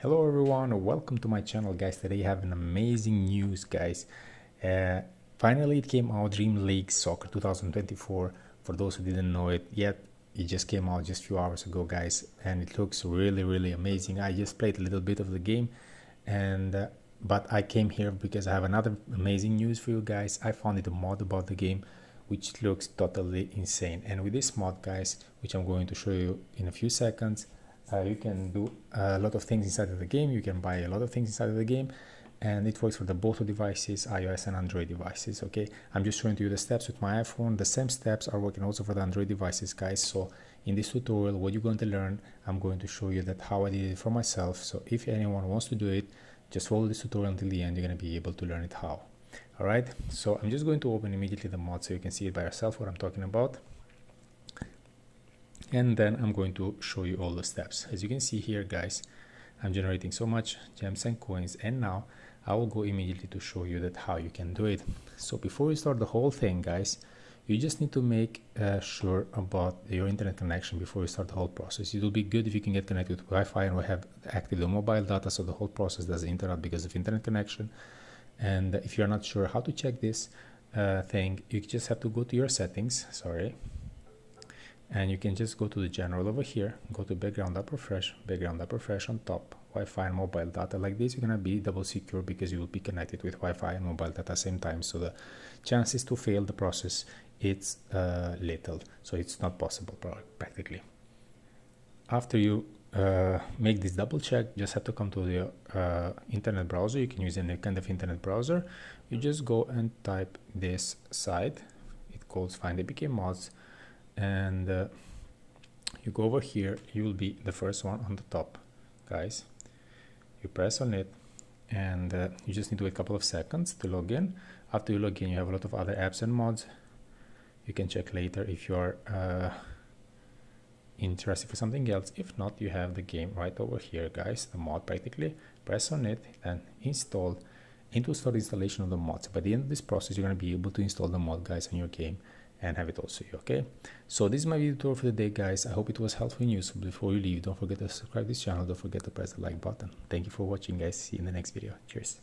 Hello everyone, welcome to my channel guys. Today I have an amazing news guys. Finally it came out, Dream League Soccer 2024. For those who didn't know it yet, it just came out just a few hours ago guys, and it looks really amazing. I just played a little bit of the game, and but I came here because I have another amazing news for you guys. I found a mod about the game which looks totally insane, and with this mod guys, which I'm going to show you in a few seconds, you can do a lot of things inside of the game. You can buy a lot of things inside of the game, and it works for the both devices, iOS and Android devices. Okay, I'm just showing you the steps with my iPhone. The same steps are working also for the Android devices guys. So in this tutorial, what you're going to learn, I'm going to show you that how I did it for myself. So if anyone wants to do it, just follow this tutorial until the end. You're going to be able to learn it how. All right, so I'm just going to open immediately the mod so you can see it by yourself what I'm talking about, and then I'm going to show you all the steps. As you can see here guys, I'm generating so much gems and coins, and now I will go immediately to show you that how you can do it. So before you start the whole thing guys, you just need to make sure about your internet connection before you start the whole process. It will be good if you can get connected with Wi-Fi and we have active the mobile data, so the whole process doesn't interrupt because of internet connection. And if you're not sure how to check this thing, you just have to go to your settings, and you can just go to the general over here, go to background up refresh on top, Wi-Fi and mobile data. Like this, you're gonna be double secure because you will be connected with Wi-Fi and mobile data at the same time, so the chances to fail the process, it's little, so it's not possible practically. After you make this double check, just have to come to the internet browser. You can use any kind of internet browser. You just go and type this site, it calls find APK mods, and you go over here. You will be the first one on the top guys. You press on it, and you just need to wait a couple of seconds to log in. After you log in, you have a lot of other apps and mods you can check later if you are interested for something else. If not, you have the game right over here guys, the mod practically. Press on it and install start installation of the mods. By the end of this process, you're going to be able to install the mod guys on your game and have it also. Okay, so this is my video tour for the day guys. I hope it was helpful and useful. Before you leave, don't forget to subscribe to this channel, don't forget to press the like button. Thank you for watching guys. See you in the next video. Cheers.